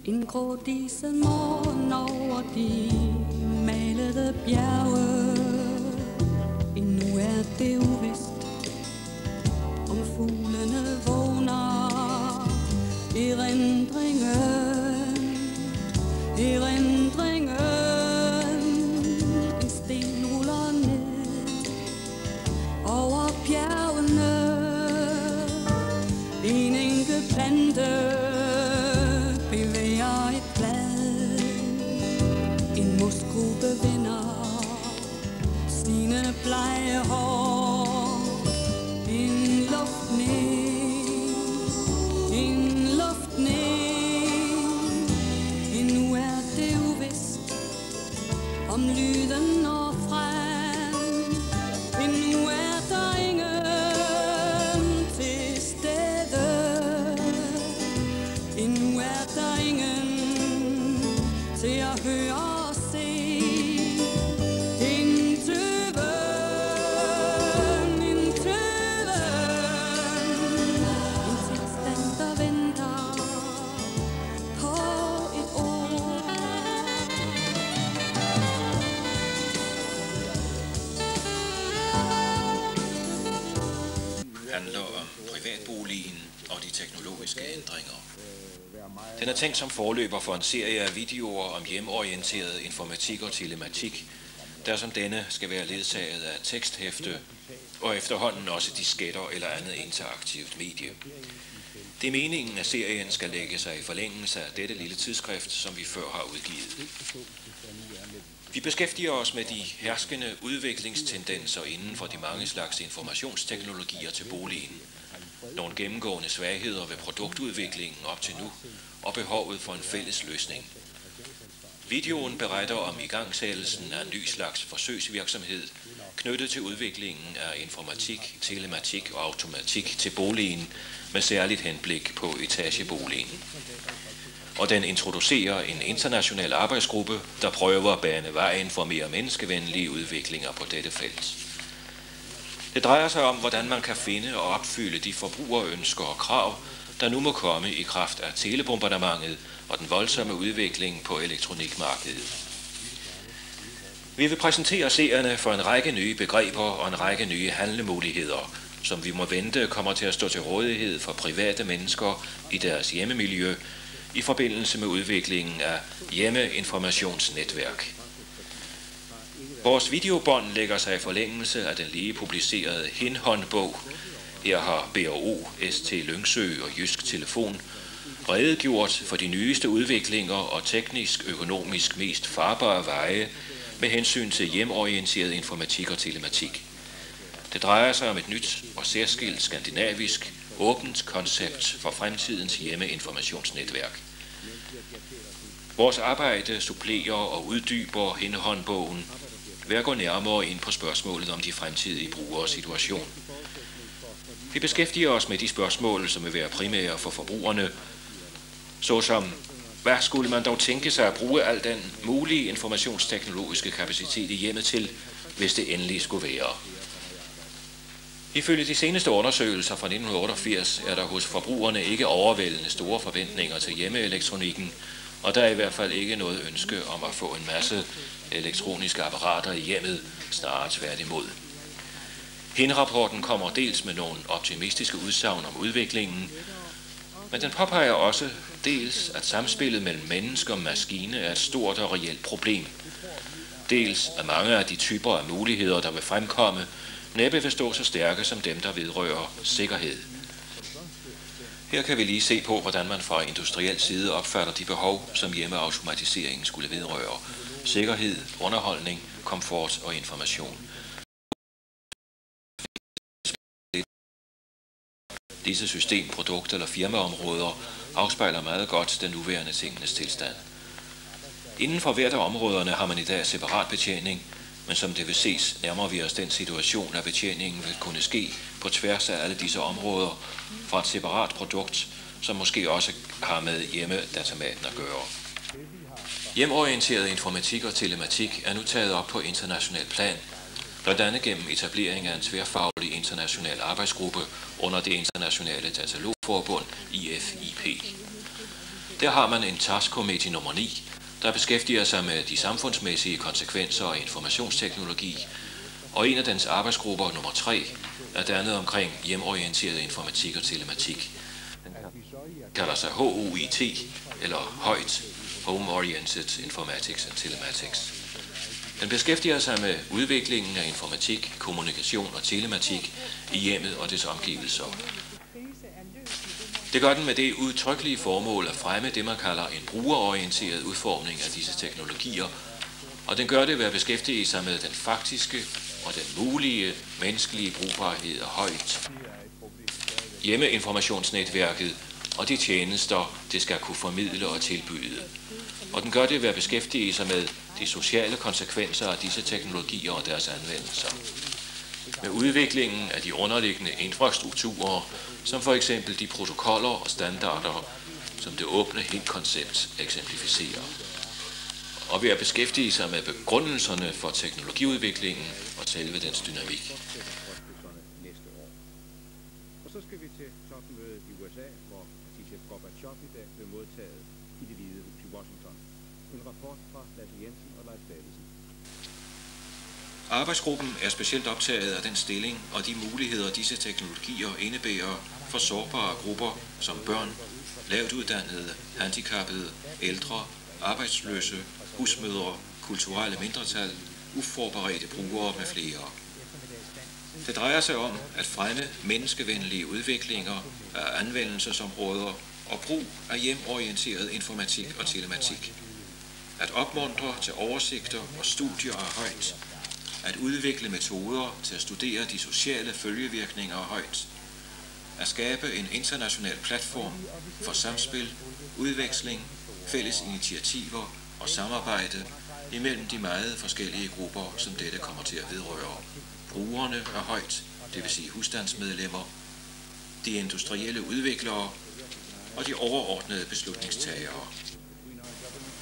En grå dieselmorgen over de malede bjerge. Endnu er det uvist, om fuglene vågner. Erindringen, en sten ruller ned over bjergene. En enkelt plante bevæger et blad. En mosgruppe vender sine blege hår. En luft ned. Endnu er det uvist, om lyden når frem. Endnu er der ingen til stede. Endnu er der ingen til at høre og se. En tøven, en tilstand, der venter på et ord. Handler om privatboligen og de teknologiske ændringer. Den er tænkt som forløber for en serie af videoer om hjemorienteret informatik og telematik, der som denne skal være ledsaget af teksthæfte og efterhånden også disketter eller andet interaktivt medie. Det er meningen, at serien skal lægge sig i forlængelse af dette lille tidsskrift, som vi før har udgivet. Vi beskæftiger os med de herskende udviklingstendenser inden for de mange slags informationsteknologier til boligen, nogle gennemgående svagheder ved produktudviklingen op til nu og behovet for en fælles løsning. Videoen beretter om igangsættelsen af en ny slags forsøgsvirksomhed knyttet til udviklingen af informatik, telematik og automatik til boligen med særligt henblik på etageboligen. Og den introducerer en international arbejdsgruppe, der prøver at bane vejen for mere menneskevenlige udviklinger på dette felt. Det drejer sig om, hvordan man kan finde og opfylde de forbrugerønsker og krav, der nu må komme i kraft af telebombardementet og den voldsomme udvikling på elektronikmarkedet. Vi vil præsentere seerne for en række nye begreber og en række nye handlemuligheder, som vi må vente kommer til at stå til rådighed for private mennesker i deres hjemmemiljø i forbindelse med udviklingen af hjemmeinformationsnetværk. Vores videobånd lægger sig i forlængelse af den lige publicerede Hinhåndbog. Her har BRO, ST Lyngsø og Jysk Telefon redegjort for de nyeste udviklinger og teknisk-økonomisk mest farbare veje med hensyn til hjemorienteret informatik og telematik. Det drejer sig om et nyt og særskilt skandinavisk, åbent koncept for fremtidens hjemmeinformationsnetværk. Vores arbejde supplerer og uddyber Hinhåndbogen ved at gå nærmere ind på spørgsmålet om de fremtidige brugeres situation. Vi beskæftiger os med de spørgsmål, som vil være primære for forbrugerne, såsom, hvad skulle man dog tænke sig at bruge al den mulige informationsteknologiske kapacitet i hjemmet til, hvis det endelig skulle være? Ifølge de seneste undersøgelser fra 1988 er der hos forbrugerne ikke overvældende store forventninger til hjemmeelektronikken, og der er i hvert fald ikke noget ønske om at få en masse elektroniske apparater i hjemmet, snarere tværtimod. Hinrapporten kommer dels med nogle optimistiske udsagn om udviklingen, men den påpeger også dels, at samspillet mellem menneske og maskine er et stort og reelt problem. Dels, at mange af de typer af muligheder, der vil fremkomme, næppe vil stå så stærke som dem, der vedrører sikkerhed. Her kan vi lige se på, hvordan man fra industriel side opfatter de behov, som hjemmeautomatiseringen skulle vedrøre. Sikkerhed, underholdning, komfort og information. Disse system-, produkt- eller firmaområder afspejler meget godt den nuværende tingenes tilstand. Inden for hvert af områderne har man i dag separat betjening, men som det vil ses, nærmer vi os den situation, at betjeningen vil kunne ske på tværs af alle disse områder fra et separat produkt, som måske også har med hjemmedatomaten at gøre. Hjemorienteret informatik og telematik er nu taget op på international plan, blandt andet gennem etablering af en tværfaglig international arbejdsgruppe under det internationale datalogforbund IFIP. Der har man en task committee nummer 9, der beskæftiger sig med de samfundsmæssige konsekvenser af informationsteknologi, og en af dens arbejdsgrupper nummer 3 er dannet omkring hjemorienteret informatik og telematik. Den kalder sig HOIT, eller højt, Home Oriented Informatics and Telematics. Den beskæftiger sig med udviklingen af informatik, kommunikation og telematik i hjemmet og dets omgivelser. Det gør den med det udtrykkelige formål at fremme det, man kalder en brugerorienteret udformning af disse teknologier, og den gør det ved at beskæftige sig med den faktiske og den mulige menneskelige brugbarhed af højt, hjemmeinformationsnetværket og de tjenester, det skal kunne formidle og tilbyde. Og den gør det ved at beskæftige sig med de sociale konsekvenser af disse teknologier og deres anvendelser. Med udviklingen af de underliggende infrastrukturer, som for eksempel de protokoller og standarder, som det åbne HINT-koncept eksemplificerer. Og ved at beskæftige sig med begrundelserne for teknologiudviklingen og selve dens dynamik. Og så skal vi til topmødet i USA, hvor præsident Gorbachev i dag blev modtaget i Det Hvide Hus i Washington. En rapport fra Lasse Jensen og Leif Davidsen. Arbejdsgruppen er specielt optaget af den stilling og de muligheder, disse teknologier indebærer for sårbare grupper som børn, lavt uddannede, handicappede, ældre, arbejdsløse, husmødre, kulturelle mindretal, uforberedte brugere med flere. Det drejer sig om at fremme menneskevenlige udviklinger af anvendelsesområder og brug af hjemorienteret informatik og telematik. At opmuntre til oversigter og studier af højt. At udvikle metoder til at studere de sociale følgevirkninger af højt. At skabe en international platform for samspil, udveksling, fælles initiativer og samarbejde imellem de meget forskellige grupper, som dette kommer til at vedrøre. Brugerne af højt, det vil sige husstandsmedlemmer, de industrielle udviklere og de overordnede beslutningstagere.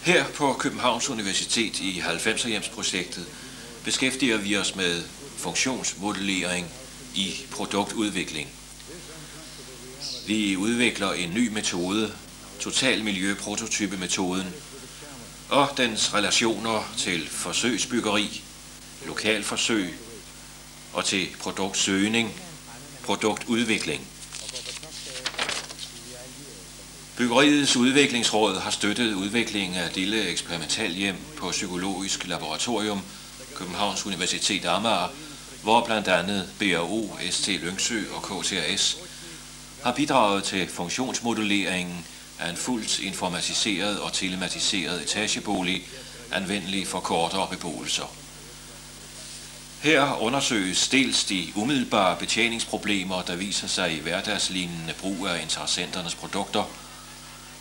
Her på Københavns Universitet i 90'er-hjemsprojektet beskæftiger vi os med funktionsmodellering i produktudvikling. Vi udvikler en ny metode, totalmiljøprototypemetoden, og dens relationer til forsøgsbyggeri, lokalforsøg og til produktsøgning, produktudvikling. Byggeriets udviklingsråd har støttet udviklingen af et lille eksperimentalhjem på Psykologisk Laboratorium, Københavns Universitet Amager, hvor blandt andet BRO, ST Lyngsø og KTAS har bidraget til funktionsmodelleringen af en fuldt informatiseret og telematiseret etagebolig, anvendelig for kortere beboelser. Her undersøges dels de umiddelbare betjeningsproblemer, der viser sig i hverdagslignende brug af interessenternes produkter,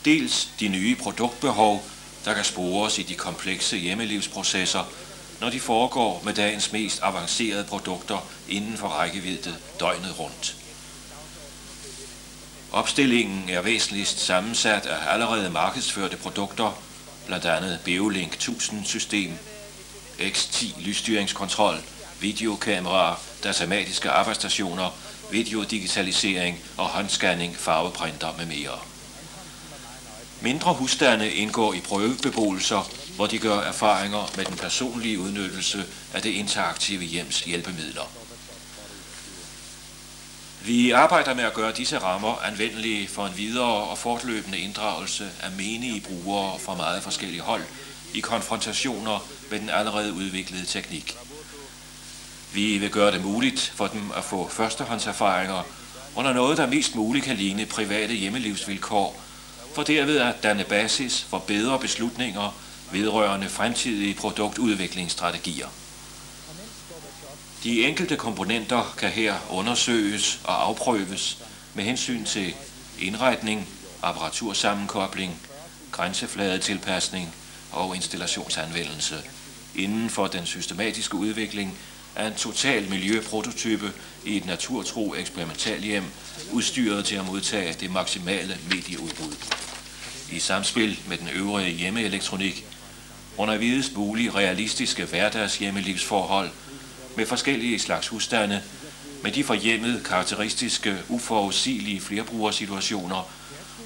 dels de nye produktbehov, der kan spores i de komplekse hjemmelivsprocesser, når de foregår med dagens mest avancerede produkter inden for rækkevidde døgnet rundt. Opstillingen er væsentligst sammensat af allerede markedsførte produkter, blandt andet Beolink 1000-system, X10 lysstyringskontrol, videokameraer, datamatiske arbejdsstationer, videodigitalisering og håndscanning, farveprinter med mere. Mindre husstande indgår i prøvebeboelser, hvor de gør erfaringer med den personlige udnyttelse af det interaktive hjems hjælpemidler. Vi arbejder med at gøre disse rammer anvendelige for en videre og fortløbende inddragelse af menige brugere fra meget forskellige hold i konfrontationer med den allerede udviklede teknik. Vi vil gøre det muligt for dem at få førstehåndserfaringer under noget, der mest muligt kan ligne private hjemmelivsvilkår, for derved at danne basis for bedre beslutninger vedrørende fremtidige produktudviklingsstrategier. De enkelte komponenter kan her undersøges og afprøves med hensyn til indretning, apparatursammenkobling, grænsefladetilpasning og installationsanvendelse inden for den systematiske udvikling af en total miljøprototype i et naturtro eksperimentalhjem, udstyret til at modtage det maksimale medieudbud. I samspil med den øvrige hjemmeelektronik, under videst mulige realistiske hverdagshjemmelivsforhold, med forskellige slags husstande, med de for hjemmet karakteristiske, uforudsigelige flerbrugersituationer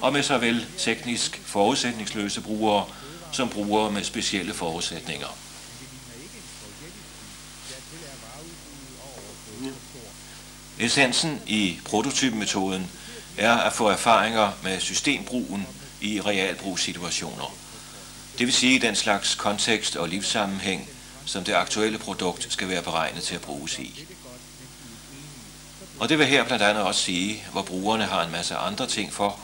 og med såvel teknisk forudsætningsløse brugere som brugere med specielle forudsætninger. Essensen i prototypemetoden er at få erfaringer med systembrugen i realbrugssituationer. Det vil sige den slags kontekst og livssammenhæng, som det aktuelle produkt skal være beregnet til at bruges i. Og det vil her blandt andet også sige, hvor brugerne har en masse andre ting for,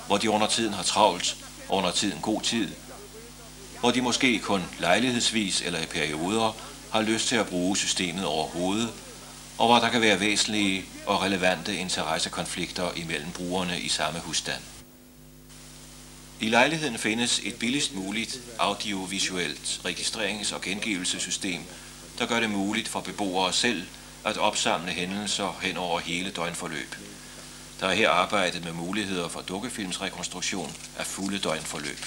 hvor de under tiden har travlt, og under tiden god tid, hvor de måske kun lejlighedsvis eller i perioder har lyst til at bruge systemet overhovedet, og hvor der kan være væsentlige og relevante interessekonflikter imellem brugerne i samme husstand. I lejligheden findes et billigst muligt audiovisuelt registrerings- og gengivelsessystem, der gør det muligt for beboere selv at opsamle hændelser hen over hele døgnforløb. Der er her arbejdet med muligheder for dukkefilmsrekonstruktion af fulde døgnforløb.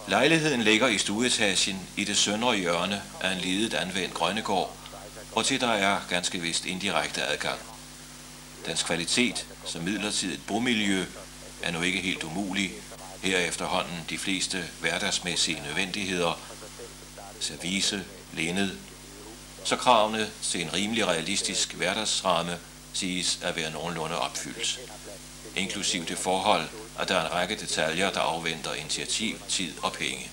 Lejligheden ligger i stueetagen i det søndre hjørne af en lidet anvendt grønnegård, hvortil der er ganske vist indirekte adgang. Dens kvalitet som midlertidigt bomiljø er nu ikke helt umulig, her efterhånden de fleste hverdagsmæssige nødvendigheder, service, linned, så kravene til en rimelig realistisk hverdagsramme siges at være nogenlunde opfyldt. Inklusiv det forhold, at der er en række detaljer, der afventer initiativ, tid og penge.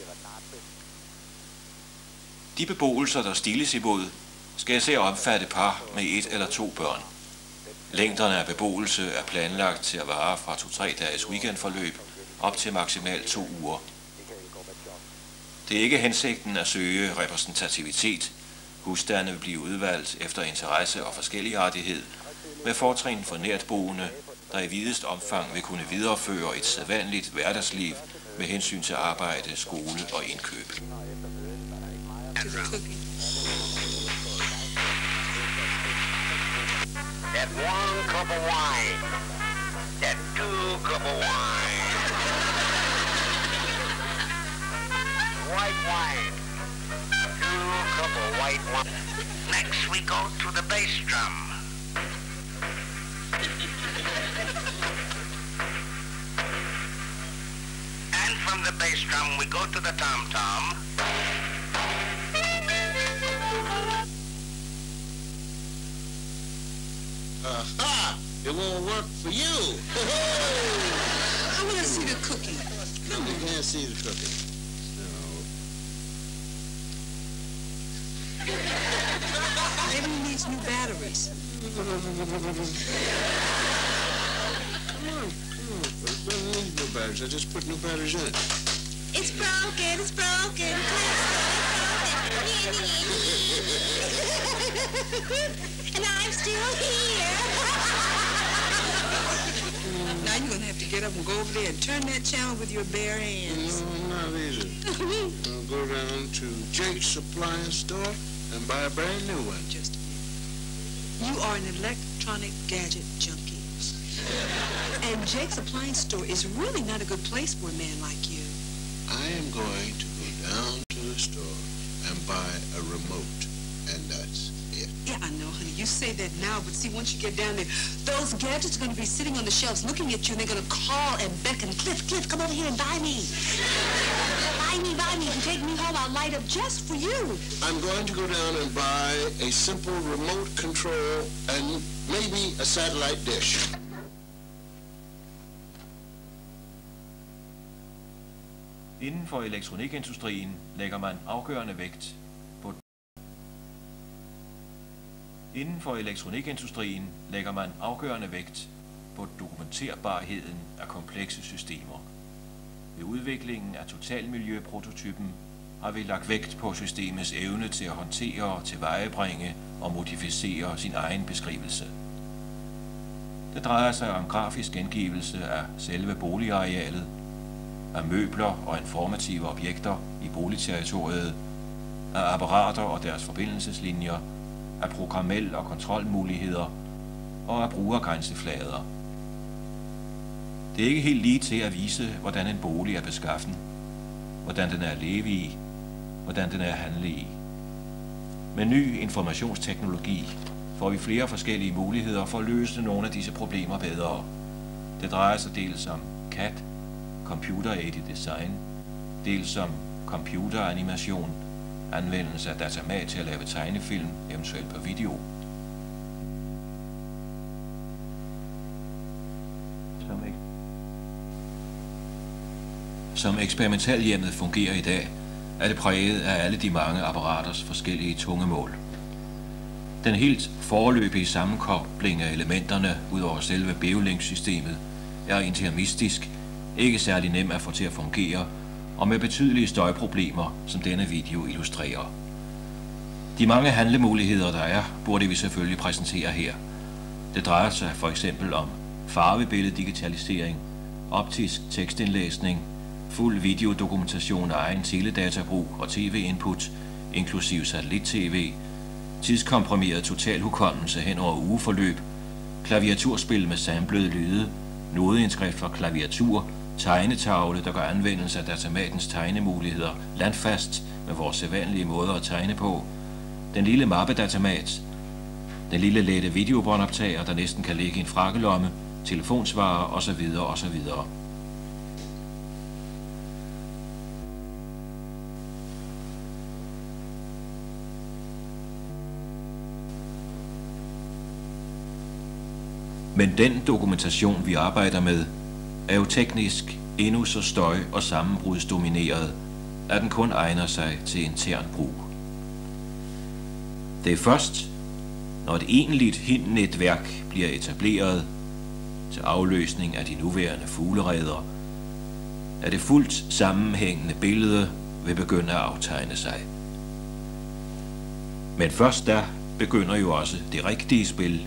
De beboelser, der stiles imod, skal især omfatte par med 1 eller 2 børn. Længderne af beboelse er planlagt til at vare fra 2-3 dages weekendforløb op til maksimalt 2 uger. Det er ikke hensigten at søge repræsentativitet. Husstande vil blive udvalgt efter interesse og forskelligartighed, med fortrin for nærtboende, der i videst omfang vil kunne videreføre et sædvanligt hverdagsliv med hensyn til arbejde, skole og indkøb. That 1 cup of wine, that 2 cup of wine, white wine, 2 cup of white wine. Next we go to the bass drum. And from the bass drum we go to the tom-tom. Aha! It won't work for you. I want to see the cookie. No, you can't see the cookie. No. Maybe he needs new batteries. Come on. It doesn't need new batteries. I just put new batteries in it. It's broken. It's broken. And I'm still here. Now you're going to have to get up and go over there and turn that channel with your bare hands. No, not easy. I'll go down to Jake's appliance store and buy a brand new one. Just a minute. You are an electronic gadget junkie. And Jake's appliance store is really not a good place for a man like you. I am going to go down to the store and buy a remote, and that's it. Yeah, I know, honey. You say that now, but see, once you get down there, those gadgets are going to be sitting on the shelves looking at you, and they're going to call and beckon, Cliff, come over here and buy me. Buy me. If you take me home, I'll light up just for you. I'm going to go down and buy a simple remote control and maybe a satellite dish. Inden for elektronikindustrien lægger man afgørende vægt på dokumenterbarheden af komplekse systemer. Ved udviklingen af totalmiljøprototypen har vi lagt vægt på systemets evne til at håndtere, tilvejebringe og modificere sin egen beskrivelse. Det drejer sig om grafisk gengivelse af selve boligarealet, af møbler og informative objekter i boligterritoriet, af apparater og deres forbindelseslinjer, af programmel- og kontrolmuligheder og af brugergrænseflader. Det er ikke helt lige til at vise, hvordan en bolig er beskaffen, hvordan den er at leve i, hvordan den er at handle i. Med ny informationsteknologi får vi flere forskellige muligheder for at løse nogle af disse problemer bedre. Det drejer sig dels om CAD, Computer-Aided Design, dels om computeranimation, anvendelse af datamat til at lave tegnefilm, eventuelt på video. Som eksperimentalhjemmet fungerer i dag, er det præget af alle de mange apparaters forskellige tungemål. Den helt foreløbige sammenkobling af elementerne ud over selve Beolink-systemet er intermistisk, ikke særlig nem at få til at fungere, og med betydelige støjproblemer, som denne video illustrerer. De mange handlemuligheder, der er, burde vi selvfølgelig præsentere her. Det drejer sig for eksempel om farvebilleddigitalisering, optisk tekstindlæsning, fuld videodokumentation af egen teledatabrug og tv-input, inklusiv satellit-tv, tidskomprimeret totalhukommelse hen over ugeforløb, klaviaturspil med samplede lyde, nodeindskrift for klaviatur, tegnetavle, der gør anvendelse af datamatens tegnemuligheder landfast med vores sædvanlige måder at tegne på, den lille mappedatamat, den lille lette videobåndoptager, der næsten kan ligge i en frakkelomme, telefonsvarer osv. osv. Men den dokumentation, vi arbejder med, er jo teknisk endnu så støj- og sammenbrudsdomineret, at den kun egner sig til intern brug. Det er først, når et egentligt HIN-netværk bliver etableret til afløsning af de nuværende fuglereder, at det fuldt sammenhængende billede vil begynde at aftegne sig. Men først da begynder jo også det rigtige spil,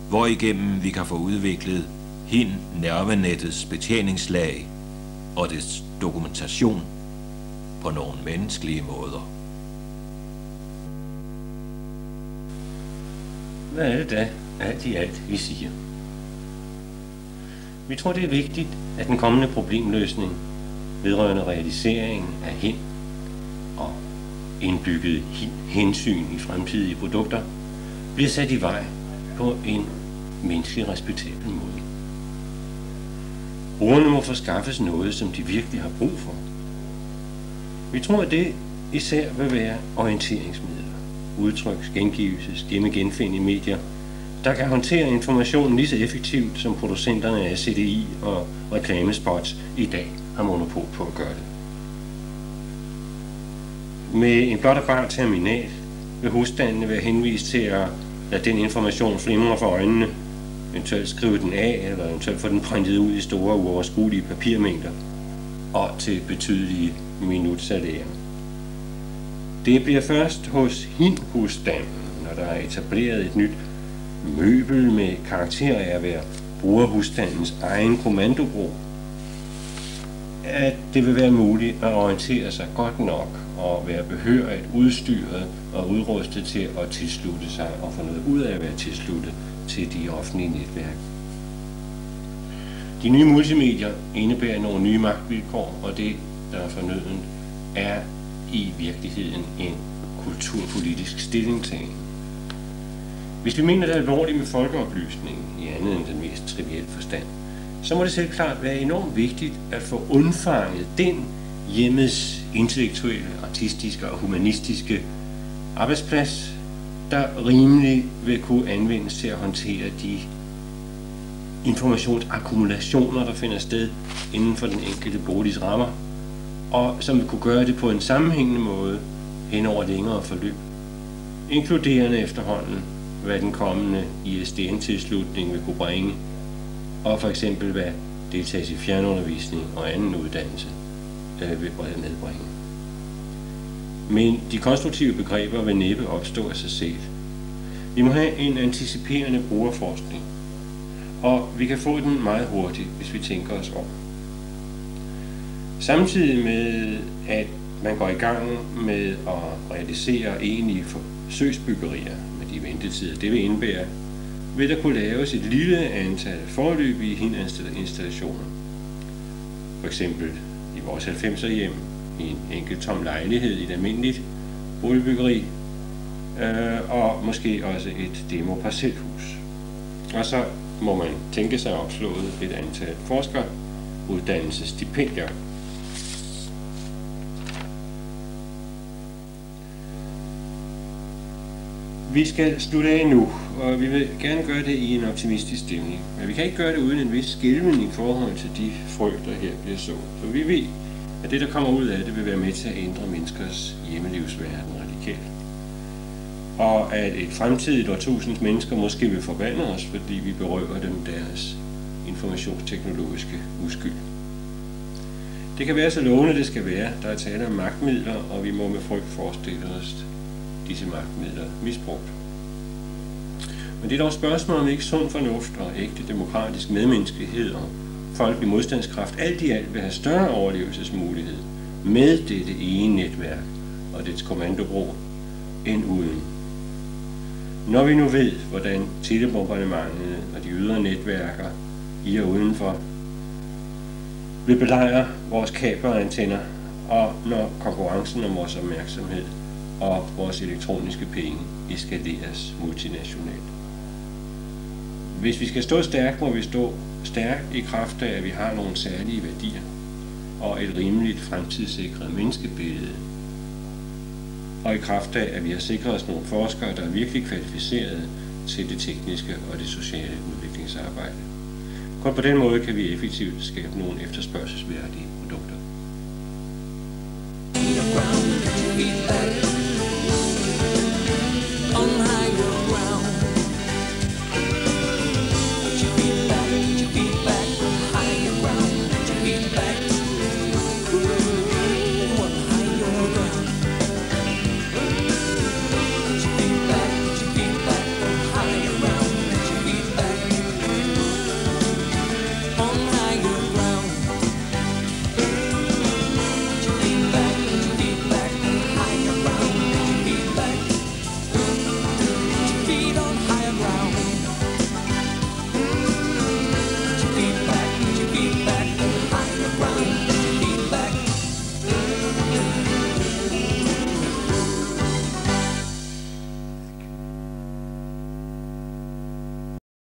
hvorigennem vi kan få udviklet HIN-nervenettets betjeningslag og dets dokumentation på nogle menneskelige måder. Hvad er det da, alt i alt, vi siger? Vi tror, det er vigtigt, at den kommende problemløsning vedrørende realisering af HIN og indbygget hensyn i fremtidige produkter bliver sat i vej på en menneskelig respektabel måde. Brugerne må forskaffes noget, som de virkelig har brug for. Vi tror, at det især vil være orienteringsmidler, udtryks, gengivelses, genfind i medier, der kan håndtere informationen lige så effektivt, som producenterne af CDI og reklamespots i dag har monopol på at gøre det. Med en blot og bar terminal vil husstandene være henvist til at lade den information flimre for øjnene, eventuelt skrive den af, eller eventuelt få den printet ud i store, uoverskuelige papirmængder, og til betydelige minutsalærer. Det bliver først hos HIN-husstanden, når der er etableret et nyt møbel med karakter af at være brugerhusstandens egen kommandobrug, at det vil være muligt at orientere sig godt nok og være behørigt udstyret og udrustet til at tilslutte sig og få noget ud af at være tilsluttet til de offentlige netværk. De nye multimedier indebærer nogle nye magtvilkår, og det, der er fornødent, er i virkeligheden en kulturpolitisk stillingtagen. Hvis vi mener, det er alvorligt med folkeoplysningen i andet end den mest trivielle forstand, så må det selvklart være enormt vigtigt at få undfanget den hjemmets intellektuelle, artistiske og humanistiske arbejdsplads, der rimelig vil kunne anvendes til at håndtere de informationsakkumulationer, der finder sted inden for den enkelte boligs rammer, og som vil kunne gøre det på en sammenhængende måde hen over længere forløb, inkluderende efterhånden, hvad den kommende ISDN-tilslutning vil kunne bringe, og for eksempel hvad deltagelse i fjernundervisning og anden uddannelse vil medbringe. Men de konstruktive begreber vil næppe opstå af sig selv. Vi må have en anticiperende brugerforskning, og vi kan få den meget hurtigt, hvis vi tænker os om. Samtidig med, at man går i gang med at realisere egentlige forsøgsbyggerier med de ventetider, det vil indebære, vil der kunne laves et lille antal foreløbige hinandinstallationer. For eksempel i vores 90'er hjem, i en enkelt tom lejlighed i et almindeligt boligbyggeri, og måske også et demo-parcelhus. Og så må man tænke sig opslået et antal forskeruddannelsesstipendier. Vi skal slutte af nu, og vi vil gerne gøre det i en optimistisk stemning. Men vi kan ikke gøre det uden en vis skælven i forhold til de frø, der her bliver sået. For vi ved, at det, der kommer ud af det, vil være med til at ændre menneskers hjemmelivsverden radikalt. Og at et fremtidigt årtusinds mennesker måske vil forbande os, fordi vi berøver dem deres informationsteknologiske uskyld. Det kan være så lovende, det skal være. Der er tale om magtmidler, og vi må med frygt forestille os disse magtmidler misbrugt. Men det er dog spørgsmål om ikke sund fornuft og ægte demokratisk medmenneskelighed og folkelig modstandskraft alt i alt vil have større overlevelsesmulighed med dette ene netværk og dets kommandobro end uden. Når vi nu ved, hvordan telebombardementet og de ydre netværker i og udenfor vil belejre vores kablerantenner, og når konkurrencen om vores opmærksomhed og vores elektroniske penge eskaleres multinationalt. Hvis vi skal stå stærkt, må vi stå stærkt i kraft af, at vi har nogle særlige værdier og et rimeligt fremtidssikret menneskebillede. Og i kraft af, at vi har sikret os nogle forskere, der er virkelig kvalificerede til det tekniske og det sociale udviklingsarbejde. Kun på den måde kan vi effektivt skabe nogle efterspørgselsværdige produkter.